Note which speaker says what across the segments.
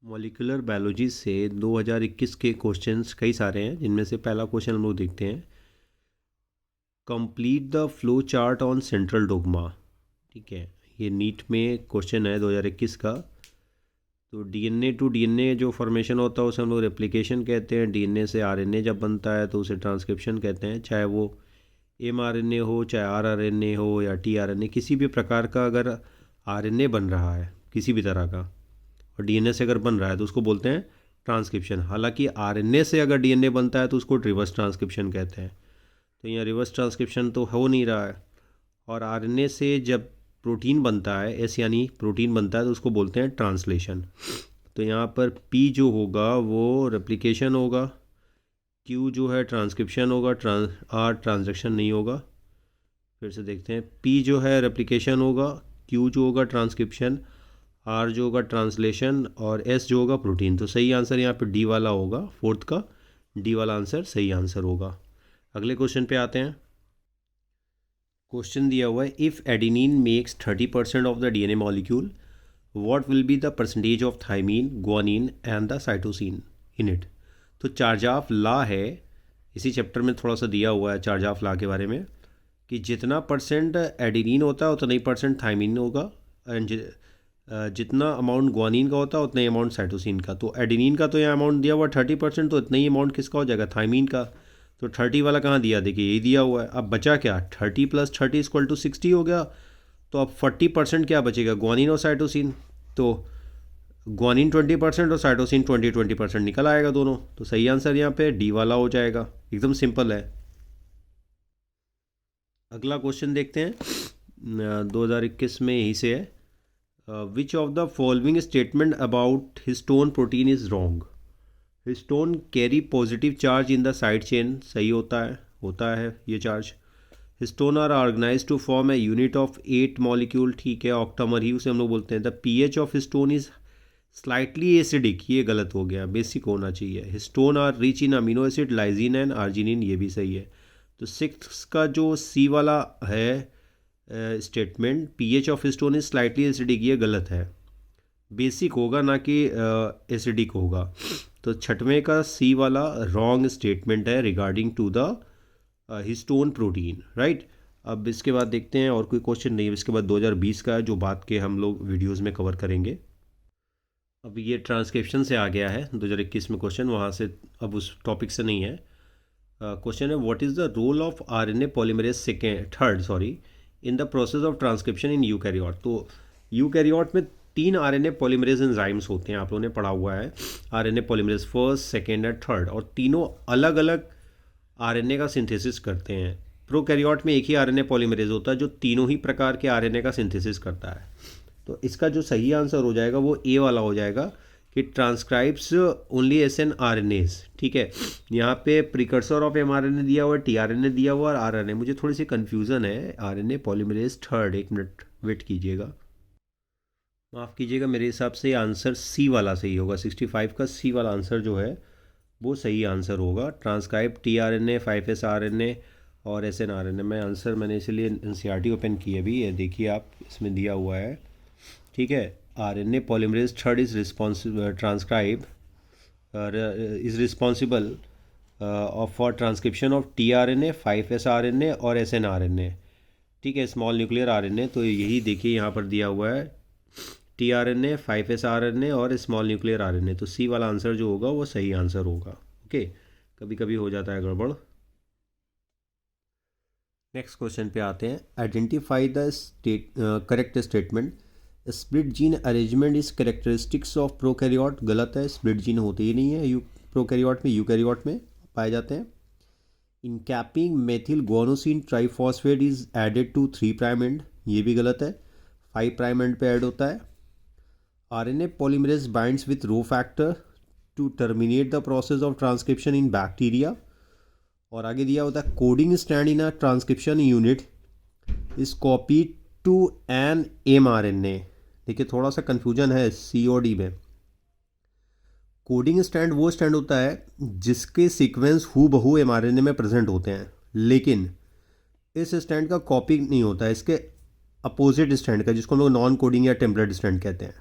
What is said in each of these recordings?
Speaker 1: Molecular biology से 2021 के questions कई सारे हैं, जिनमें से पहला क्वेश्चन हम लोग देखते हैं। Complete the flow chart on central dogma. ठीक है, ये नीट में क्वेश्चन है 2021 का। तो डीएनए टू डीएनए जो फॉर्मेशन होता है उसे हम लोग रेप्लिकेशन कहते हैं। डीएनए से आरएनए जब बनता है तो उसे ट्रांसक्रिप्शन कहते हैं। चाहे वो एमआरएनए हो, चाहे आरआरएनए हो या टीआरएनए, किसी भी प्रकार का अगर आरएनए बन रहा है किसी भी तरह का और डीएनए से अगर बन रहा है तो उसको बोलते हैं ट्रांसक्रिप्शन। हालांकि आरएनए से अगर डीएनए बनता है तो उसको रिवर्स ट्रांसक्रिप्शन कहते हैं। तो यहाँ रिवर्स ट्रांसक्रिप्शन तो हो नहीं रहा है। और आरएनए से जब प्रोटीन बनता है, एस यानी प्रोटीन बनता है, तो उसको बोलते हैं ट्रांसलेशन। तो यहाँ पर पी जो होगा वो रेप्लिकेशन होगा, क्यू जो है ट्रांसक्रिप्शन होगा, आर ट्रांसलेशन नहीं होगा। फिर से देखते हैं, पी जो है रेप्लिकेशन होगा, क्यू जो होगा ट्रांसक्रिप्शन, आर जो होगा ट्रांसलेशन और एस जो होगा प्रोटीन। तो सही आंसर यहाँ पे डी वाला होगा, फोर्थ का डी वाला आंसर सही आंसर होगा। अगले क्वेश्चन पे आते हैं। क्वेश्चन दिया हुआ है, if adenine makes 30% of the DNA molecule, what will be the percentage of thymine, guanine and the cytosine in it. तो चार्जाफ लॉ है, इसी चैप्टर में थोड़ा सा दिया हुआ है चार्जाफ लॉ के बारे में, कि जितना परसेंट एडेनिन होता है उतना ही परसेंट थाइमीन होगा, एंड जितना अमाउंट ग्वानिन का होता है उतना ही अमाउंट साइटोसिन का। तो एडेनिन का तो यहाँ अमाउंट दिया हुआ 30%, तो इतना ही अमाउंट किसका हो जाएगा, थाइमीन का। तो 30 वाला कहाँ दिया, देखिए यही दिया हुआ है। अब बचा क्या, 30 + 30 = 60 हो गया। तो अब 40% क्या बचेगा, ग्वानिन और साइटोसिन। तो ग्वानिन 20% और साइटोसिन 20% निकल आएगा दोनों। तो सही आंसर यहाँ पे डी वाला हो जाएगा, एकदम सिंपल है। अगला क्वेश्चन देखते हैं, 2021 में यही से है। Which of the following statement about histone protein is wrong. Histone carry positive charge in the side chain, सही होता है ये charge. Histone are organise to form a unit of 8 molecule, ठीक है, ऑक्टामर ही उसे हम लोग बोलते हैं। The pH of histone is slightly acidic, ये गलत हो गया, बेसिक होना चाहिए। Histone are rich in amino acid, lysine and arginine, ये भी सही है। तो सिक्स का जो सी वाला है statement, pH of histone is slightly acidic, ये गलत है, बेसिक होगा ना कि एसिडिक होगा। तो छठवें का सी वाला रॉन्ग स्टेटमेंट है regarding to the histone protein, right. अब इसके बाद देखते हैं, और कोई क्वेश्चन नहीं है। इसके बाद 2020 का है, जो बात के हम लोग वीडियोस में कवर करेंगे। अब ये ट्रांसक्रिप्शन से आ गया है 2021 में क्वेश्चन, वहाँ से अब उस टॉपिक से नहीं है। क्वेश्चन है, what is the role of RNA polymerase third in the process of transcription in eukaryote. तो यूकैरियोट में 3 आरएनए पॉलीमरेज एंजाइम्स होते हैं, आप लोगों ने पढ़ा हुआ है। RNA polymerase first, second and third, और तीनों अलग अलग आरएनए का सिंथेसिस करते हैं। प्रोकैरियोट में एक ही आरएनए पॉलीमरेज होता है जो तीनों ही प्रकार के आरएनए का सिंथेसिस करता है। तो इसका जो सही आंसर हो जाएगा वो ए वाला हो जाएगा, कि ट्रांसक्राइब्स ओनली एसएन आरएनएज। ठीक है, यहाँ पे प्रिकर्सर ऑफ एमआरएनए दिया हुआ है, टीआरएनए दिया हुआ है और आरएनए। मुझे थोड़ी सी कन्फ्यूज़न है, आरएनए पॉलीमरेज थर्ड, एक मिनट वेट कीजिएगा, माफ़ कीजिएगा। मेरे हिसाब से आंसर सी वाला सही होगा, 65 का सी वाला आंसर जो है वो सही आंसर होगा। ट्रांसक्राइब टीआरएनए, 5s आरएनए और एसएन आरएनए। मैं आंसर मैंने इसलिए एनसीईआरटी ओपन की है अभी, ये देखिए आप, इसमें दिया हुआ है, ठीक है। RNA polymerase third is responsible, transcribe is responsible for transcription of tRNA, 5s RNA और एसएन आरएनए, ठीक है, स्मॉल न्यूक्लियर आरएनए। तो यही देखिए यहाँ पर दिया हुआ है, टीआरएनए, 5s आरएनए और स्मॉल न्यूक्लियर आरएनए। तो सी वाला आंसर जो होगा वो सही आंसर होगा। ओके, कभी कभी हो जाता है गड़बड़। नेक्स्ट क्वेश्चन पे आते हैं। Identify the correct statement, split gene arrangement is characteristics of prokaryote. गलत है, स्प्लिट जीन होते ही नहीं है प्रोकैरियोट में, यूकैरियोट में पाए जाते हैं। In capping methyl guanosine triphosphate is added to 3' end, ये भी गलत है, 5' एंड पे ऐड होता है। RNA polymerase binds with rho factor to terminate the process of transcription in bacteria. और आगे दिया होता है, coding strand in a transcription unit is copy to an mRNA। देखिए थोड़ा सा कन्फ्यूजन है COD में। कोडिंग स्टैंड वो स्टैंड होता है जिसके सीक्वेंस हूबहू mRNA में प्रेजेंट होते हैं, लेकिन इस स्टैंड का कॉपी नहीं होता है, इसके अपोजिट स्टैंड का, जिसको हम लोग नॉन कोडिंग या टेम्पलेट स्टैंड कहते हैं।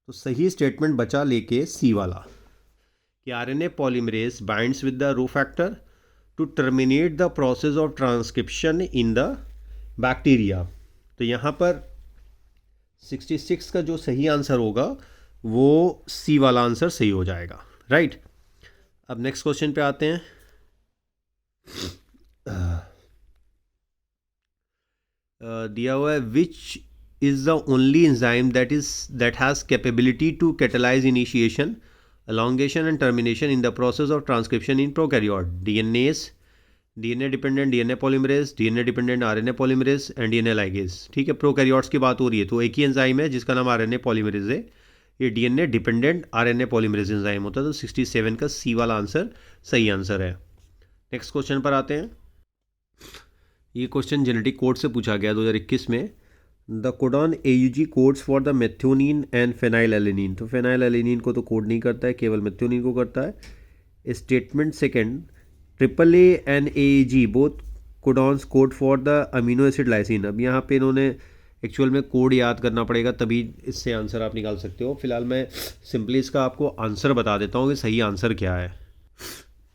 Speaker 1: तो सही स्टेटमेंट बचा लेके सी वाला कि RNA polymerase binds with the rho factor to terminate the process of transcription in the bacteria. तो यहाँ पर 66 का जो सही आंसर होगा वो सी वाला आंसर सही हो जाएगा, राइट। अब नेक्स्ट क्वेश्चन पे आते हैं। दिया हुआ है which is the only enzyme that has capability to catalyse initiation, elongation and termination in the process of transcription in prokaryote. DNA dependent DNA polymerase, DNA dependent RNA polymerase and DNA ligase. ठीक है, prokaryotes की बात हो रही है तो एक ही enzyme है जिसका नाम आरएनए पॉलीमरेज है, ये DNA dependent RNA polymerase enzyme होता है। तो 67 का सी वाला आंसर सही आंसर है। नेक्स्ट क्वेश्चन पर आते हैं। ये क्वेश्चन जेनेटिक कोड से पूछा गया 2021 में। The codon AUG codes for the methionine and phenylalanine. तो फेनाइलएलेनिन को तो कोड नहीं करता है, केवल मेथ्योनिन को करता है। Statement second, AAA and AEG both codons code for the amino acid lysine. अब यहाँ पे इन्होंने एक्चुअल में कोड याद करना पड़ेगा तभी इससे आंसर आप निकाल सकते हो। फिलहाल मैं सिंपली इसका आपको आंसर बता देता हूँ कि सही आंसर क्या है।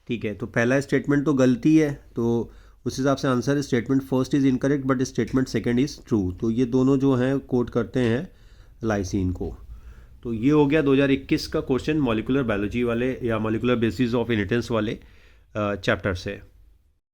Speaker 1: ठीक है, तो पहला स्टेटमेंट तो गलती है, तो उस हिसाब से answer statement first is incorrect but statement second is true. तो ये दोनों जो हैं कोड करते हैं लाइसिन को। तो ये हो गया 2021 का क्वेश्चन मॉलिक्यूलर बायोलॉजी वाले या मॉलिक्यूलर बेसिस ऑफ इनहेरिटेंस वाले चैप्टर से।